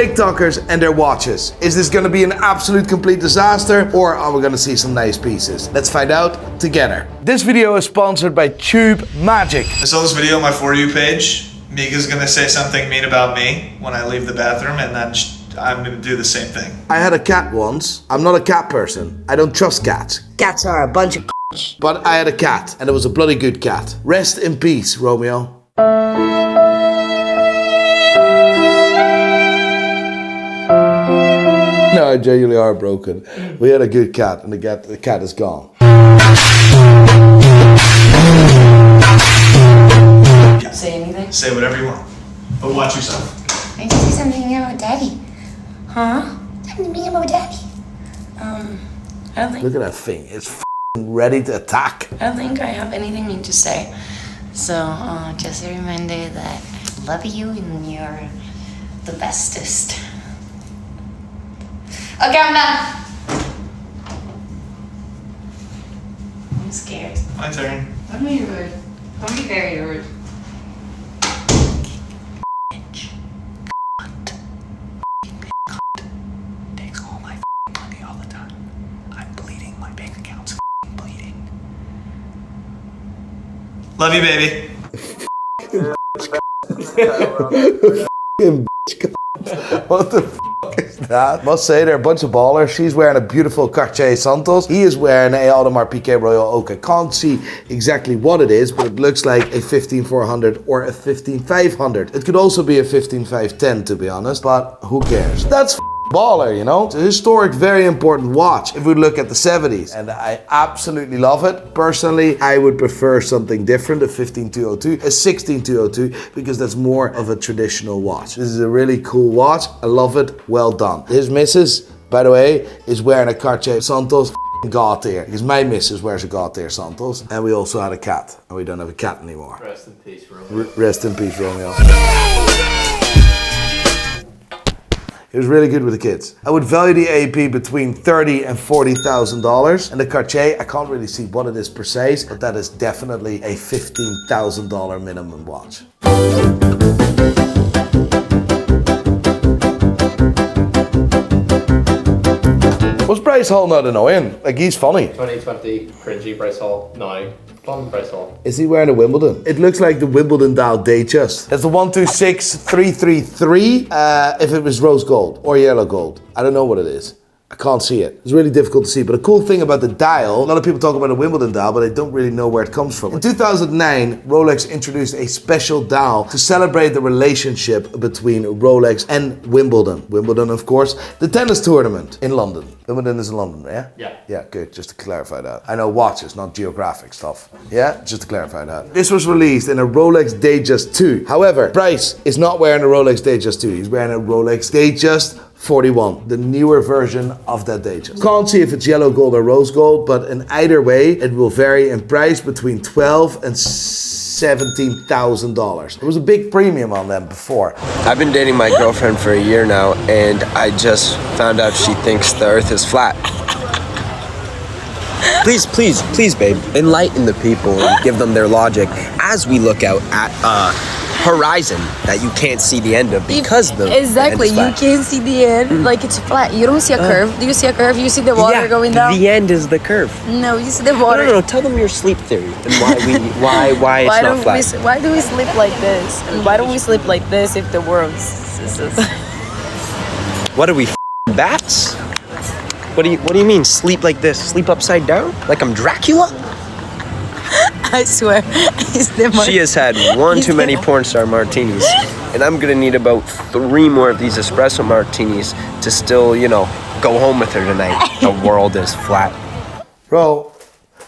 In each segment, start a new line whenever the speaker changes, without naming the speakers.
TikTokers and their watches. Is this gonna be an absolute complete disaster, or are we gonna see some nice pieces? Let's find out together. This video is sponsored by Tube Magic.
I saw this video on my For You page. Mika's gonna say something mean about me when I leave the bathroom, and then I'm gonna do the same thing.
I had a cat once. I'm not a cat person. I don't trust cats.
Cats are a bunch of
But I had a cat, and it was a bloody good cat. Rest in peace, Romeo. No, I'm genuinely heartbroken. We had a good cat, and the cat is gone.
Say anything?
Say whatever you want, but watch yourself.
I need to say something about Daddy. Huh? Something about Daddy. I don't think.
Look at that thing. It's f***ing ready to attack.
I don't think I have anything new to say. So, just a reminder that I love you and you're the bestest. Okay, I'm done. I'm scared.
My turn.
Don't be rude. Don't be very rude.
Takes all my money all the time. I'm bleeding. My bank account's bleeding. Love you, baby.
What the fuck is that? Must say they're a bunch of ballers. She's wearing a beautiful Cartier Santos. He is wearing a Audemars Piguet Royal Oak. I can't see exactly what it is, but it looks like a 15400 or a 15500. It could also be a 15510, to be honest, but who cares? That's baller, you know? It's a historic, very important watch if we look at the 70s, and I absolutely love it. Personally, I would prefer something different, a 15202, a 16202, because that's more of a traditional watch. This is a really cool watch. I love it. Well done. His missus, by the way, is wearing a Cartier Santos Cartier, because my missus wears a Cartier Santos, and we also had a cat, and we don't have a cat anymore.
Rest in peace, Romeo.
Rest in peace, Romeo. It was really good with the kids. I would value the AP between $30,000 and $40,000. And the Cartier, I can't really see what it is precise, but that is definitely a $15,000 minimum watch. Was Bryce Hall not annoying? Like, he's funny.
2020 cringy Bryce Hall. No, fun Bryce Hall.
Is he wearing a Wimbledon? It looks like the Wimbledon dial Datejust. It's the 126333 if it was rose gold or yellow gold. I don't know what it is. I can't see it. It's really difficult to see. But the cool thing about the dial, a lot of people talk about a Wimbledon dial, but they don't really know where it comes from. In 2009, Rolex introduced a special dial to celebrate the relationship between Rolex and Wimbledon. Wimbledon, of course, the tennis tournament in London. Wimbledon is in London, yeah?
Yeah.
Yeah, good, just to clarify that. I know watches, not geographic stuff. Yeah, just to clarify that. This was released in a Rolex Datejust 2. However, Bryce is not wearing a Rolex Datejust 2. He's wearing a Rolex Datejust 41, the newer version of that Datejust. Can't see if it's yellow gold or rose gold, but in either way, it will vary in price between $12,000 and $17,000. There was a big premium on them before.
I've been dating my girlfriend for a year now, and I just found out she thinks the earth is flat. Please, please, please, babe, enlighten the people and give them their logic as we look out at horizon that you can't see the end of because
exactly
the end is flat.
You can't see the end, like it's flat. You don't see a curve. Do you see a curve? You see the water going down?
The end is the curve.
No, you see the water.
No, tell them your sleep theory and why it's not flat.
Why do we sleep like this? And why don't we sleep like this if the world's
What are we, bats? What do you mean sleep like this? Sleep upside down? Like I'm Dracula?
I swear,
she has had one too many porn star martinis, and I'm gonna need about 3 more of these espresso martinis to still, you know, go home with her tonight. The world is flat.
Bro,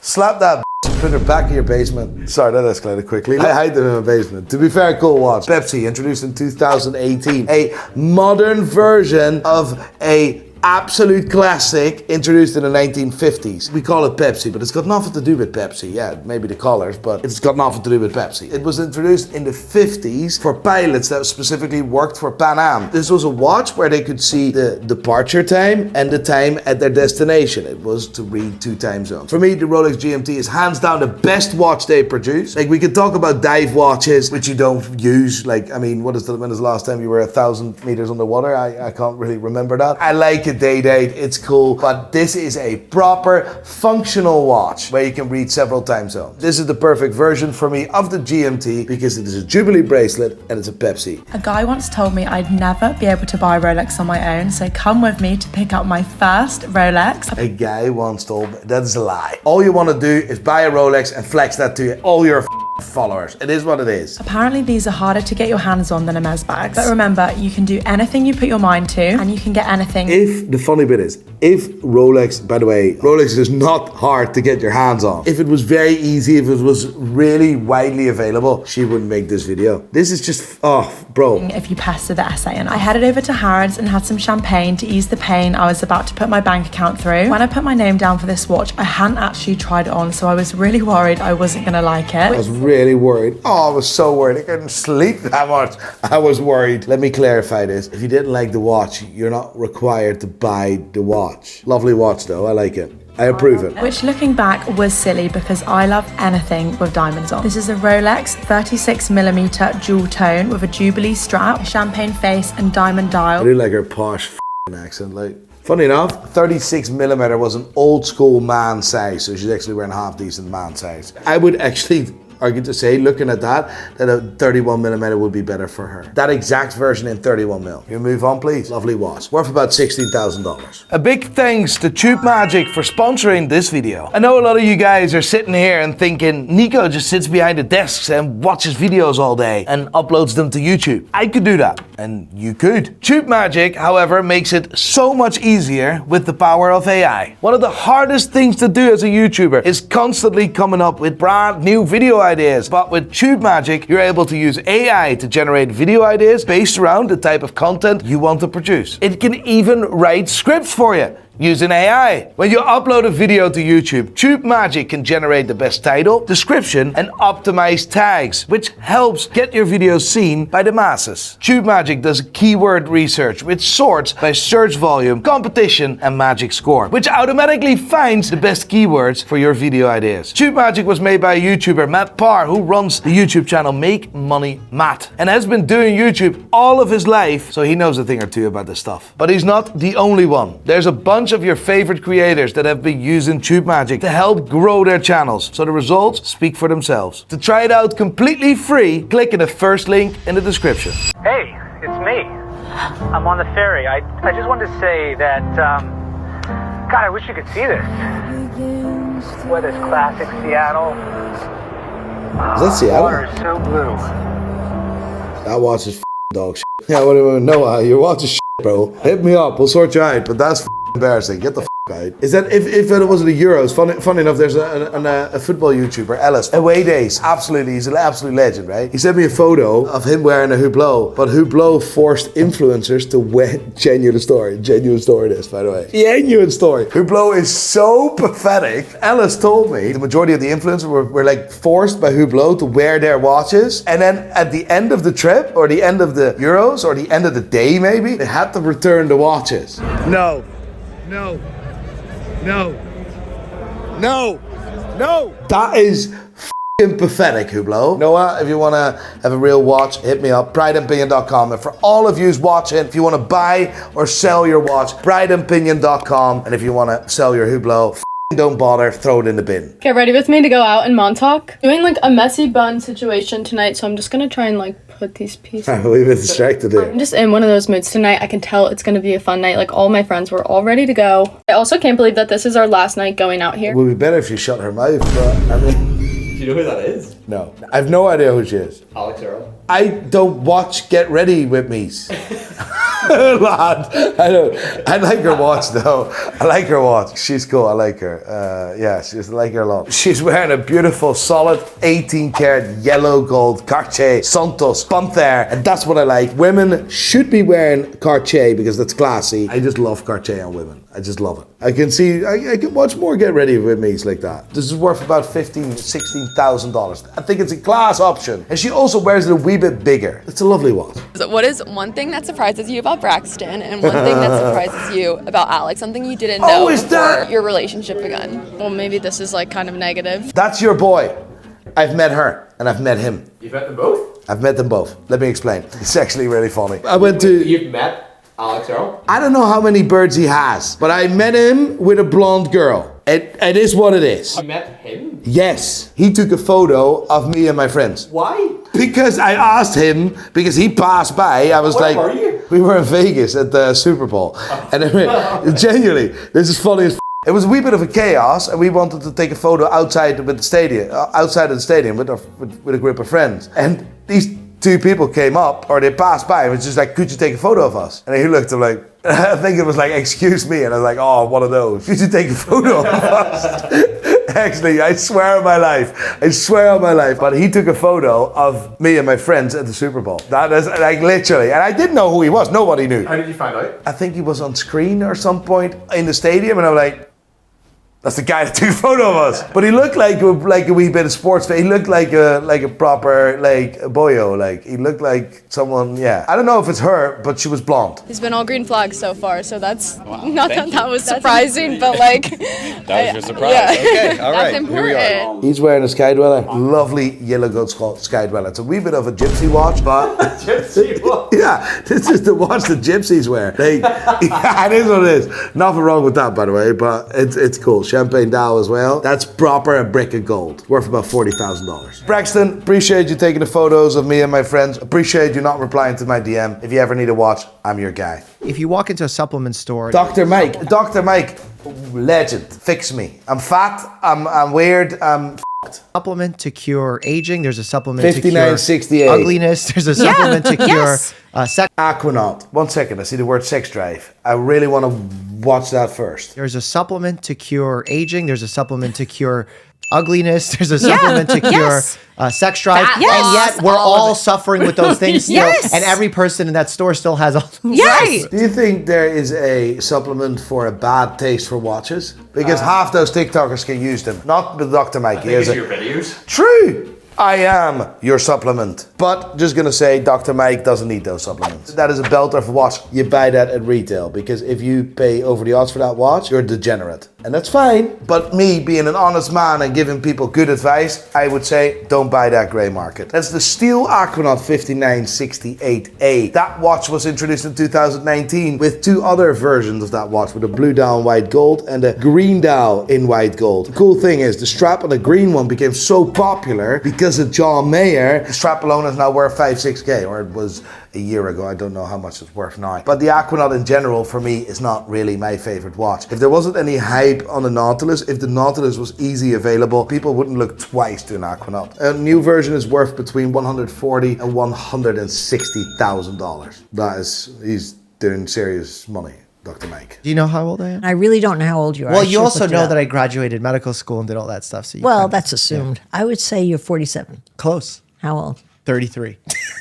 slap that and put her back in your basement. Sorry, that escalated quickly. I hide them in my basement. To be fair, cool watch. Pepsi, introduced in 2018. A modern version of a absolute classic, introduced in the 1950s. We call it Pepsi, but it's got nothing to do with Pepsi. Yeah, maybe the colors, but it's got nothing to do with Pepsi. It was introduced in the 50s for pilots that specifically worked for Pan Am. This was a watch where they could see the departure time and the time at their destination. It was to read 2 time zones. For me, the Rolex GMT is hands down the best watch they produce. Like, we could talk about dive watches, which you don't use. Like, I mean, when is the last time you were 1,000 meters underwater? I can't really remember that. I like a day date, it's cool, but this is a proper functional watch where you can read several time zones. This is the perfect version for me of the GMT because it is a Jubilee bracelet and it's a Pepsi.
A guy once told me I'd never be able to buy a Rolex on my own, so come with me to pick up my first Rolex.
A guy once told me, that is a lie. All you want to do is buy a Rolex and flex that to all your followers. It is what it is.
Apparently these are harder to get your hands on than a Mez bag. But remember, you can do anything you put your mind to and you can get anything.
The funny bit is, if Rolex, by the way, Rolex is not hard to get your hands on. If it was very easy, if it was really widely available, she wouldn't make this video. This is just, oh, bro.
If you pester the essay. And I headed over to Harrods and had some champagne to ease the pain I was about to put my bank account through. When I put my name down for this watch, I hadn't actually tried it on, so I was really worried I wasn't gonna like it.
I was really worried. Oh, I was so worried. I couldn't sleep that much. I was worried. Let me clarify this. If you didn't like the watch, you're not required to buy the watch. Lovely watch though, I like it. I approve it.
Which, looking back, was silly because I love anything with diamonds on. This is a Rolex 36mm jewel tone with a Jubilee strap, champagne face and diamond dial.
I do like her posh accent, like. Funny enough, 36mm was an old school man size, so she's actually wearing half decent man size. I would actually argue to say, looking at that a 31mm would be better for her. That exact version in 31mm. You move on, please. Lovely watch. Worth about $16,000. A big thanks to Tube Magic for sponsoring this video. I know a lot of you guys are sitting here and thinking, Nico just sits behind the desks and watches videos all day and uploads them to YouTube. I could do that, and you could. Tube Magic, however, makes it so much easier with the power of AI. One of the hardest things to do as a YouTuber is constantly coming up with brand new video ideas. But with Tube Magic, you're able to use AI to generate video ideas based around the type of content you want to produce. It can even write scripts for you using AI. When you upload a video to YouTube, Tube Magic can generate the best title, description, and optimized tags, which helps get your videos seen by the masses. Tube Magic does keyword research, which sorts by search volume, competition, and magic score, which automatically finds the best keywords for your video ideas. Tube Magic was made by a YouTuber, Matt Parr, who runs the YouTube channel Make Money Matt, and has been doing YouTube all of his life, so he knows a thing or two about this stuff. But he's not the only one. There's a bunch of your favorite creators that have been using Tube Magic to help grow their channels, so the results speak for themselves. To try it out completely free, click in the first link in the description.
Hey, it's me. I'm on the ferry. I just wanted to say that, God, I wish you could see this. Weather's classic Seattle.
Is that Seattle?
Water is so blue.
That watch is dog shit. Yeah, I don't even know your watch is shit, bro. Hit me up, we'll sort you out, but that's embarrassing. Get the out. Is that if it wasn't the Euros? Funny enough, there's a football YouTuber, Ellis. Away days, absolutely, he's an absolute legend, right? He sent me a photo of him wearing a Hublot, but Hublot forced influencers to wear genuine story this, by the way, genuine story. Hublot is so pathetic. Ellis told me the majority of the influencers were like forced by Hublot to wear their watches, and then at the end of the trip, or the end of the Euros, or the end of the day, maybe they had to return the watches. No. That is f***ing pathetic, Hublot. Noah, if you want to have a real watch, hit me up, prideandpinion.com. And for all of yous watching, if you want to buy or sell your watch, prideandpinion.com. And if you want to sell your Hublot, don't bother, throw it in the bin.
Get ready with me to go out in Montauk. Doing like a messy bun situation tonight, so I'm just gonna try and like put these pieces.
We've been distracted here.
I'm just in one of those moods tonight. I can tell it's gonna be a fun night. Like all my friends were all ready to go. I also can't believe that this is our last night going out here.
It would be better if you shut her mouth, but I mean...
Do you know who that is?
No. I have no idea who she is.
Alex Earl.
I don't watch Get Ready With Me's. Lad, I know. I like her watch though. I like her watch. She's cool. I like her. Yeah, I like her a lot. She's wearing a beautiful, solid 18 karat yellow gold Cartier Santos bump there, and that's what I like. Women should be wearing Cartier because that's classy. I just love Cartier on women. I just love it. I can see. I can watch more get ready with me's like that. This is worth about $16,000. I think it's a class option, and she also wears it a wee bit bigger. It's a lovely watch.
What is one thing that surprises you about Braxton and one thing that surprises you about Alex? Something you didn't know before your relationship began?
Well, maybe this is like kind of negative.
That's your boy. I've met her and I've met him.
You've met them both?
I've met them both. Let me explain. It's actually really funny.
You've met Alex Earl?
I don't know how many birds he has, but I met him with a blonde girl. It is what it is.
You met him?
Yes. He took a photo of me and my friends.
Why?
Because I asked him, because he passed by, I was
Where
like,
were you?
We were in Vegas at the Super Bowl. And I mean, genuinely, this is funny as f***. It was a wee bit of a chaos, and we wanted to take a photo outside with the stadium, outside of the stadium with a group of friends. And these two people came up, or they passed by, and it was just like, could you take a photo of us? And he looked, I'm like, I think it was like, excuse me. And I was like, oh, one of those. Could you take a photo of us? Actually, I swear on my life. But he took a photo of me and my friends at the Super Bowl. That is like literally. And I didn't know who he was. Nobody knew.
How did you find out?
I think he was on screen or some point in the stadium. And I'm like, that's the guy that took a photo of us. But he looked like a wee bit of sports. He looked like a proper boyo. Like he looked like someone. Yeah, I don't know if it's her, but she was blonde.
He's been all green flags so far, so that's not that was surprising, but like
that was your surprise.
Yeah.
Okay, all right.
That's
Here we are.
important.
He's wearing a Sky Dweller. Lovely yellow gold Sky Dweller. It's a wee bit of a gypsy watch, but
Gypsy watch?
yeah, this is the watch the gypsies wear. Yeah, it is what it is. Nothing wrong with that, by the way, but it's cool. Champagne Dow as well. That's proper a brick of gold. Worth about $40,000. Braxton, appreciate you taking the photos of me and my friends. Appreciate you not replying to my DM. If you ever need a watch, I'm your guy.
If you walk into a supplement store...
Dr. Mike, legend. Fix me. I'm fat, I'm weird, I'm
supplement to cure aging. There's a supplement to cure
5968.
ugliness. There's a supplement to cure sex.
Aquanaut. 1 second, I see the word sex drive. I really want to watch that first.
There's a supplement to cure aging. There's a supplement to cure ugliness. There's a supplement to cure sex drive. And yet we're all suffering with those things still. And every person in that store still has all those.
Yes. Do you think there is a supplement for a bad taste for watches? Because half those TikTokers can use them. Not with Dr. Mike.
I think it's your videos.
True. I am your supplement. But just gonna say, Dr. Mike doesn't need those supplements. That is a belter for watch. You buy that at retail, because if you pay over the odds for that watch, you're a degenerate. And that's fine. But me being an honest man and giving people good advice, I would say, don't buy that grey market. That's the Steel Aquanaut 5968A. That watch was introduced in 2019 with two other versions of that watch, with a blue dial in white gold and a green dial in white gold. The cool thing is, the strap on the green one became so popular because of John Mayer. The strap alone is now worth 5-6K, or it was a year ago. I don't know how much it's worth now. But the Aquanaut in general, for me, is not really my favorite watch. If there wasn't any hype on the Nautilus, if the Nautilus was easy available, people wouldn't look twice to an Aquanaut. A new version is worth between $140,000 and $160,000. That is, he's doing serious money. Dr. Mike.
Do you know how old I am?
I really don't know how old you are.
Well, you also know that I graduated medical school and did all that stuff. So
well, that's assumed. Yeah. I would say you're 47.
Close.
How old?
33.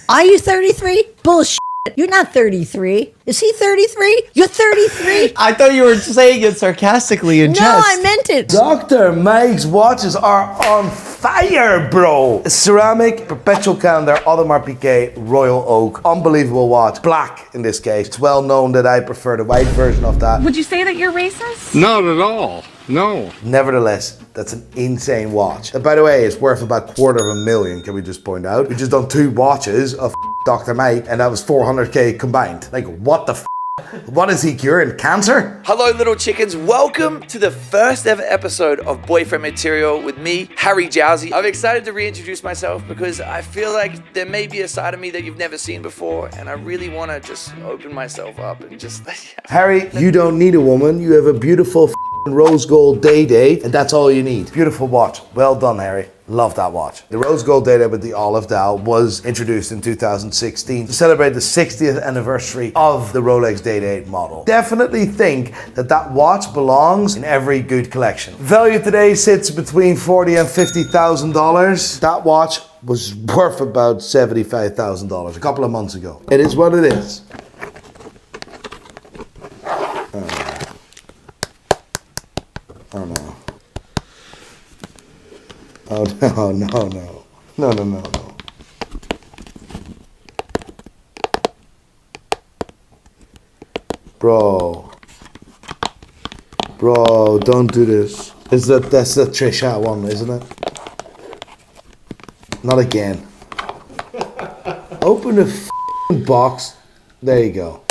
Are you 33? Bullshit. You're not 33. Is he 33? You're 33.
I thought you were saying it sarcastically in jest.
No, I meant it.
Dr. Mike's watches are on fire, bro. Ceramic, perpetual calendar, Audemars Piguet, Royal Oak. Unbelievable watch. Black in this case. It's well known that I prefer the white version of that.
Would you say that you're racist?
Not at all. No.
Nevertheless, that's an insane watch. And by the way, it's worth about $250,000, can we just point out. We just done 2 watches of Dr. Mike, and that was $400K combined. Like, what the f***? What is he curing? Cancer?
Hello, little chickens. Welcome to the first ever episode of Boyfriend Material with me, Harry Jowsey. I'm excited to reintroduce myself because I feel like there may be a side of me that you've never seen before, and I really want to just open myself up and just...
Harry, you don't need a woman. You have a beautiful rose gold day, and that's all you need. Beautiful watch. Well done, Harry. Love that watch. The rose gold data with the olive dial was introduced in 2016 to celebrate the 60th anniversary of the Rolex Datejust model. Definitely think that that watch belongs in every good collection. Value today sits between $40,000 and $50,000. That watch was worth about $75,000 a couple of months ago. It is what it is. Oh no. Oh no, no, no. No, no, no, no. Bro. Bro, don't do this. That's the Trisha one, isn't it? Not again. Open the f***ing box. There you go.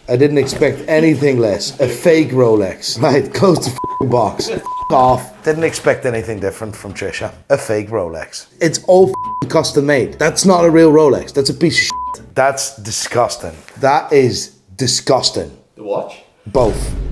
I didn't expect anything less. A fake Rolex. Right, close the f***ing box. Off. Didn't expect anything different from Trisha. A fake Rolex. It's all custom made. That's not a real Rolex. That's a piece of shit. That's disgusting. That is disgusting.
The watch?
Both.